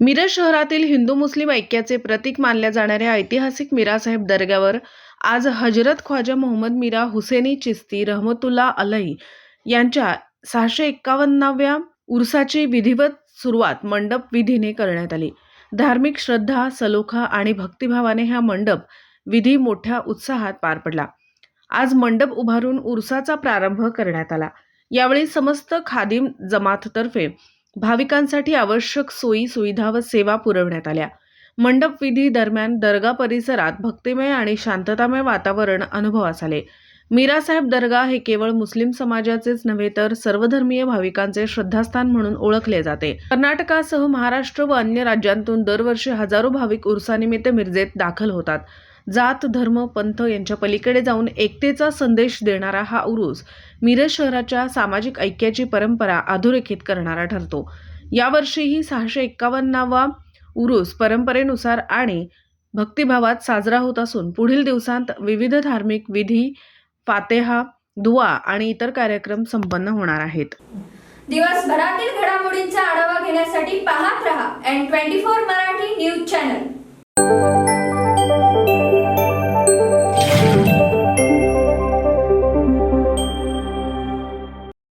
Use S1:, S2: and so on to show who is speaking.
S1: मिरज शहरातील हिंदू मुस्लिम ऐक्याचे प्रतीक मानल्या जाणाऱ्या ऐतिहासिक मीरासाहेब दर्ग्यावर आज हजरत ख्वाजा मोहम्मद मीरा हुसेनी चिश्ती रहमतुल्लाह अलैह यांच्या 651व्या उर्साची विधिवत सुरुवात मंडप विधीने करण्यात आली। धार्मिक श्रद्धा, सलोखा आणि भक्तिभावाने हा मंडप विधी मोठ्या उत्साहात पार पडला। आज मंडप उभारून उर्साचा प्रारंभ करण्यात आला। यावेळी समस्त खादिम जमाततर्फे भाविकांसाठी आवश्यक सोयी सुविधा व सेवा पुरवण्यात आल्या। मंडप विधी दरम्यान दर्गा परिसरात भक्तिमय आणि शांततामय वातावरण अनुभवास आले। मीरासाहेब दर्गा हे केवळ मुस्लिम समाजाचेच नव्हे तर सर्वधर्मीय भाविकांचे श्रद्धास्थान म्हणून ओळखले जाते। कर्नाटकासह महाराष्ट्र व अन्य राज्यांतून दरवर्षी हजारो भाविक उर्सानिमित्त मिरजेत दाखल होतात। जात, धर्म, पंथ यांच्या पलीकडे जाऊन एकतेचा संदेश देणारा हा उरूस मिरज शहराच्या सामाजिक ऐक्याची परंपरा अधोरेखित करणारा ठरतो। यावर्षीही 651वा उरूस परंपरेनुसार आणि भक्तिभावात साजरा होत असून पुढील दिवसांत विविध धार्मिक विधी, फातेहा, दुआ आणि इतर कार्यक्रम संपन्न होणार आहेत।
S2: दिवसभरातील घडामोडींचा आढावा घेण्यासाठी पाहत रहा N24 मराठी न्यूज चॅनल।